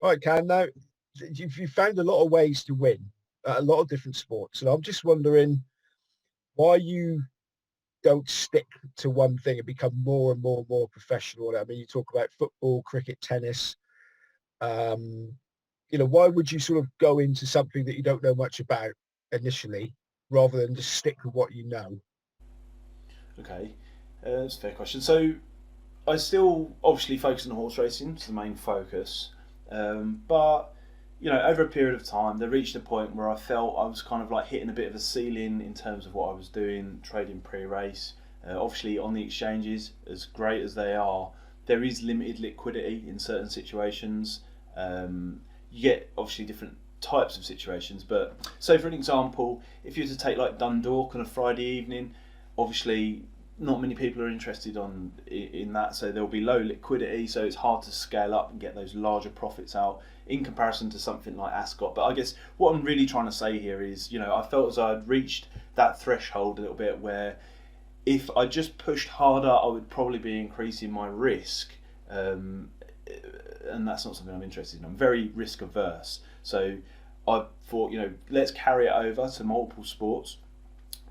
Right, Caan. Now, you've found a lot of ways to win at a lot of different sports, and I'm just wondering why you don't stick to one thing and become more and more and more professional. I mean, you talk about football, cricket, tennis. Um, why would you sort of go into something that you don't know much about initially, rather than just stick with what you know? Okay, that's a fair question. So I still obviously focus on horse racing, it's the main focus. But over a period of time, there reached a point where I felt I was kind of like hitting a bit of a ceiling in terms of what I was doing, trading pre-race. Obviously, on the exchanges, as great as they are, there is limited liquidity in certain situations. You get obviously different types of situations, but so for an example, if you were to take like Dundalk on a Friday evening, obviously not many people are interested in that, so there will be low liquidity, so it's hard to scale up and get those larger profits out in comparison to something like Ascot. But I guess what I'm really trying to say here is, I felt as I'd reached that threshold a little bit where if I just pushed harder, I would probably be increasing my risk. Um, and that's not something I'm interested in. I'm very risk averse. So I thought, let's carry it over to multiple sports,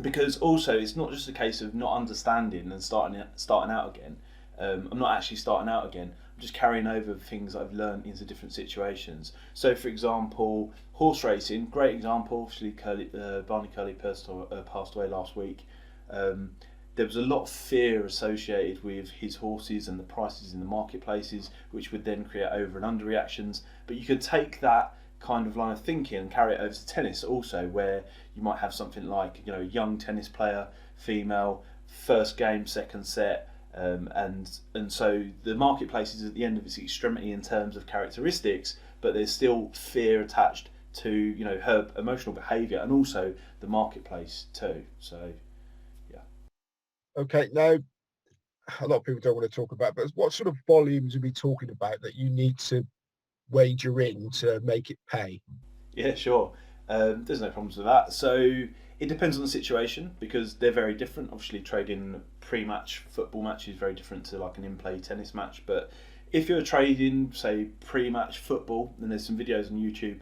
because also it's not just a case of not understanding and starting out again. I'm not actually starting out again. I'm just carrying over things I've learned into different situations. So, for example, horse racing, great example. Obviously, Barney Curley passed away last week. Um, there was a lot of fear associated with his horses and the prices in the marketplaces, which would then create over and under reactions. But you could take that kind of line of thinking and carry it over to tennis also, where you might have something like, a young tennis player, female, first game, second set, and so the marketplace is at the end of its extremity in terms of characteristics, but there's still fear attached to her emotional behaviour and also the marketplace too. So yeah. Okay, now a lot of people don't want to talk about, but what sort of volumes are we talking about that you need to wager in to make it pay? Yeah, sure. There's no problems with that. So it depends on the situation because they're very different. Obviously, trading pre-match football match is very different to like an in-play tennis match. But if you're trading, say, pre-match football, then there's some videos on YouTube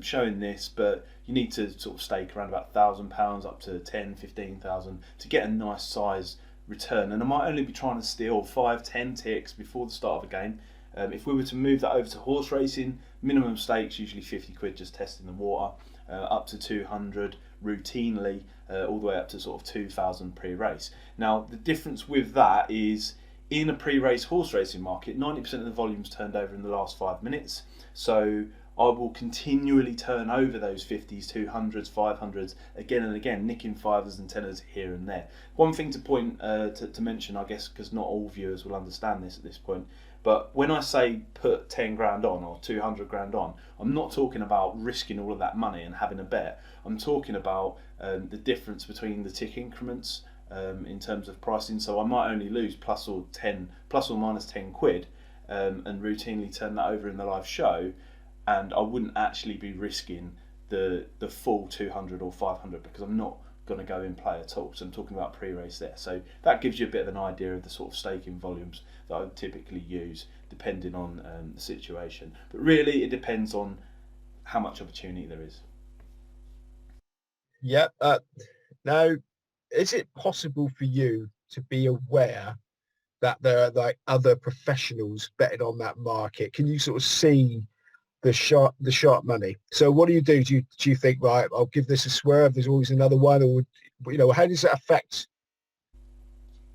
showing this. But you need to sort of stake around about £1,000 up to 10, 15,000 to get a nice size return. And I might only be trying to steal 5, 10 ticks before the start of a game. If we were to move that over to horse racing, minimum stakes usually 50 quid just testing the water, up to 200 routinely, all the way up to sort of 2,000 pre-race. Now the difference with that is in a pre-race horse racing market, 90% of the volume's turned over in the last 5 minutes. So I will continually turn over those 50s, 200s, 500s again and again, nicking fivers and tenors here and there. One thing to point to mention, I guess, because not all viewers will understand this at this point, but when I say put 10 grand on or 200 grand on, I'm not talking about risking all of that money and having a bet. I'm talking about the difference between the tick increments in terms of pricing. So I might only lose plus or minus 10 quid, and routinely turn that over in the live show, and I wouldn't actually be risking the full 200 or 500 because I'm not going to go in play at all. So I'm talking about pre-race there. So that gives you a bit of an idea of the sort of staking volumes that I would typically use depending on the situation. But really, it depends on how much opportunity there is. Yeah. Now, is it possible for you to be aware that there are like other professionals betting on that market? Can you sort of see the sharp money? So what do you do? Do you think, right, I'll give this a swerve, there's always another one, or how does that affect?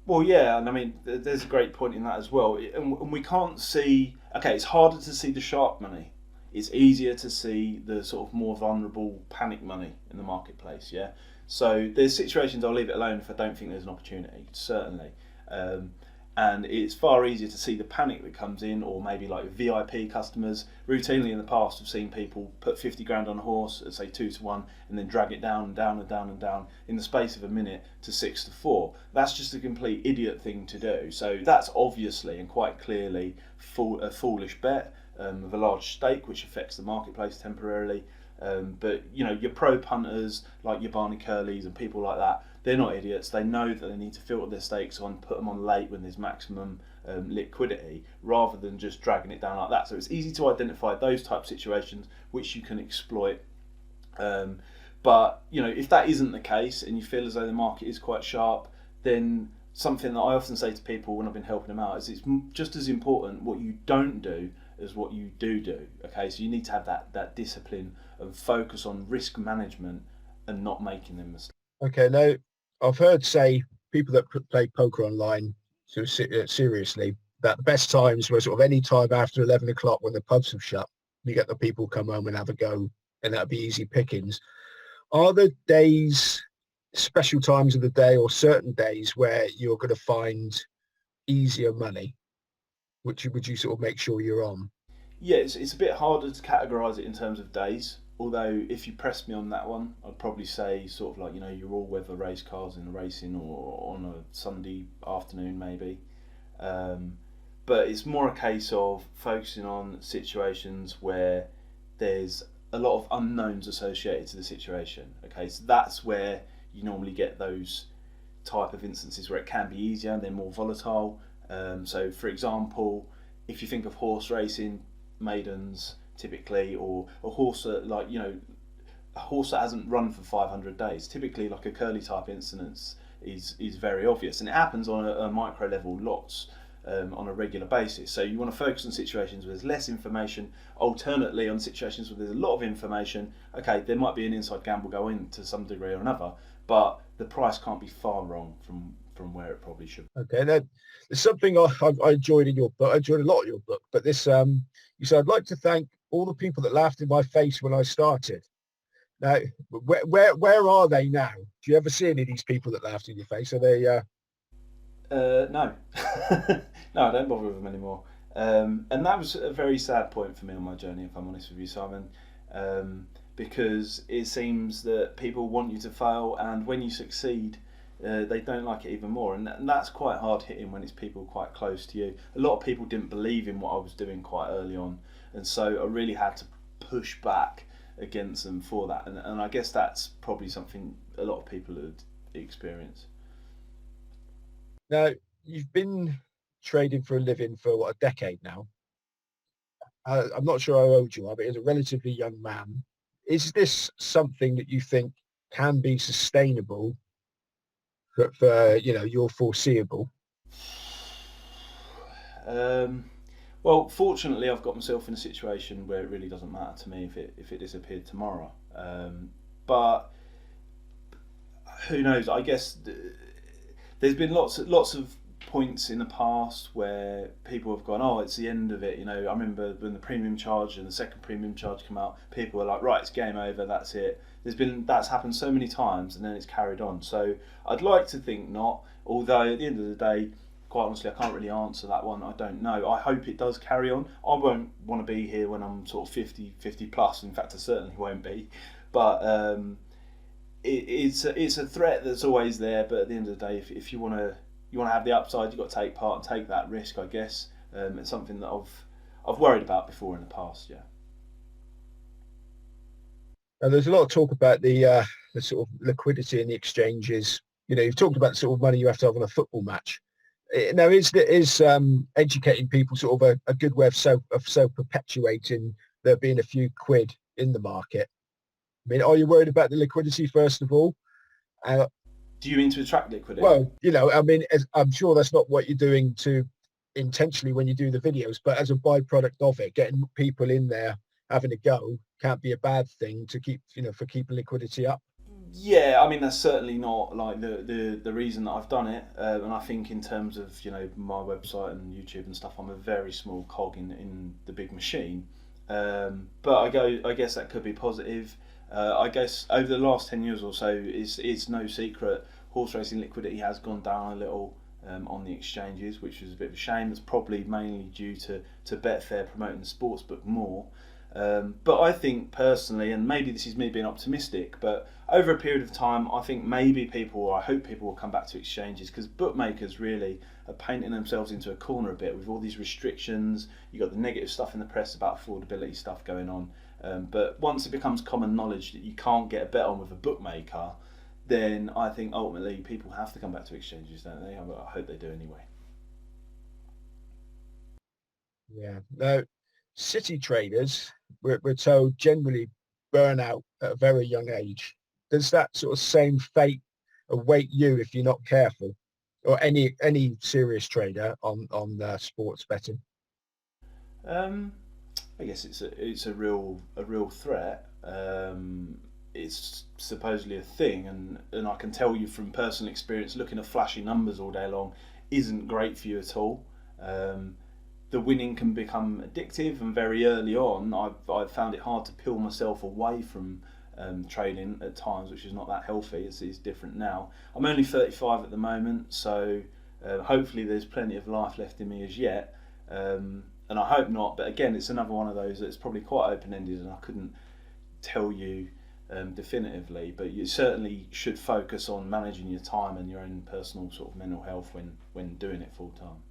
Well, yeah, and I mean, there's a great point in that as well. And we can't see. Okay, it's harder to see the sharp money. It's easier to see the sort of more vulnerable panic money in the marketplace. Yeah. So there's situations I'll leave it alone if I don't think there's an opportunity. Certainly. Um, and it's far easier to see the panic that comes in, or maybe like VIP customers. Routinely in the past, I've seen people put 50 grand on a horse at say 2 to 1, and then drag it down and down and down and down in the space of a minute to 6 to 4. That's just a complete idiot thing to do. So that's obviously and quite clearly a foolish bet of a large stake, which affects the marketplace temporarily. But your pro punters like your Barney Curleys and people like that, they're not idiots. They know that they need to filter their stakes on, put them on late when there's maximum liquidity, rather than just dragging it down like that. So it's easy to identify those type of situations which you can exploit. But if that isn't the case and you feel as though the market is quite sharp, then something that I often say to people when I've been helping them out is it's just as important what you don't do as what you do. Okay, so you need to have that discipline and focus on risk management and not making them mistakes. Okay, now I've heard say people that play poker online sort of seriously that the best times were sort of any time after 11 o'clock when the pubs have shut. You get the people come home and have a go, and that'd be easy pickings. Are there days, special times of the day, or certain days where you're going to find easier money, which would you sort of make sure you're on? Yeah, it's a bit harder to categorise it in terms of days. Although if you press me on that one, I'd probably say sort of like your all-weather race cars in the racing, or on a Sunday afternoon maybe. Um, but it's more a case of focusing on situations where there's a lot of unknowns associated to the situation. Okay, so that's where you normally get those type of instances where it can be easier and they're more volatile. So, for example, if you think of horse racing, maidens typically, or a horse that a horse that hasn't run for 500 days, typically like a curly type incidence is very obvious, and it happens on a micro level lots. On a regular basis. So you want to focus on situations where there's less information. Alternately, on situations where there's a lot of information, okay, there might be an inside gamble going to some degree or another, but the price can't be far wrong from where it probably should. Okay, now there's something I enjoyed in your book. I enjoyed a lot of your book, but this you said I'd like to thank all the people that laughed in my face when I started. Now, where are they now? Do you ever see any of these people that laughed in your face? Are they? No, no, I don't bother with them anymore. And that was a very sad point for me on my journey, if I'm honest with you, Simon, because it seems that people want you to fail, and when you succeed, they don't like it even more, and that's quite hard hitting when it's people quite close to you. A lot of people didn't believe in what I was doing quite early on, and so I really had to push back against them for that, and I guess that's probably something a lot of people would experience. Now, you've been trading for a living for what, a decade now. I'm not sure how old you are, but as a relatively young man, is this something that you think can be sustainable for your foreseeable? Um, well, fortunately, I've got myself in a situation where it really doesn't matter to me if it disappeared tomorrow. But who knows? I guess there's been lots of points in the past where people have gone, oh, it's the end of it. I remember when the premium charge and the second premium charge come out, people were like, right, it's game over, that's it. That's happened so many times, and then it's carried on. So I'd like to think not, although at the end of the day, quite honestly, I can't really answer that one. I don't know. I hope it does carry on. I won't want to be here when I'm sort of 50 plus. In fact, I certainly won't be. But it's a threat that's always there. But at the end of the day, if you want to have the upside, you've got to take part and take that risk, I guess. It's something that I've worried about before in the past. Yeah. And there's a lot of talk about the sort of liquidity in the exchanges. You've talked about the sort of money you have to have on a football match. Now, is educating people sort of a good way of so perpetuating there being a few quid in the market? I mean, are you worried about the liquidity first of all? Do you mean to attract liquidity? Well, I mean, I'm sure that's not what you're doing to intentionally when you do the videos, but as a byproduct of it, getting people in there having a go can't be a bad thing to keep, for keeping liquidity up. Yeah, I mean that's certainly not like the reason that I've done it, and I think in terms of my website and YouTube and stuff, I'm a very small cog in the big machine. But I guess that could be positive. I guess over the last 10 years or so, it's no secret horse racing liquidity has gone down a little on the exchanges, which is a bit of a shame. It's probably mainly due to Betfair promoting the sportsbook more. But I think personally, and maybe this is me being optimistic, but over a period of time, I think maybe I hope people will come back to exchanges, because bookmakers really are painting themselves into a corner a bit with all these restrictions. You've got the negative stuff in the press about affordability stuff going on. But once it becomes common knowledge that you can't get a bet on with a bookmaker, then I think ultimately people have to come back to exchanges, don't they? I hope they do anyway. Yeah. Now, city traders, we're told, generally burn out at a very young age. Does that sort of same fate await you if you're not careful, or any serious trader on sports betting? Um, I guess it's a real threat. It's supposedly a thing, and I can tell you from personal experience, looking at flashy numbers all day long isn't great for you at all. Um, the winning can become addictive, and very early on, I've found it hard to peel myself away from trading at times, which is not that healthy. It's different now. I'm only 35 at the moment, so hopefully there's plenty of life left in me as yet. And I hope not. But again, it's another one of those that's probably quite open ended, and I couldn't tell you definitively. But you certainly should focus on managing your time and your own personal sort of mental health when doing it full time.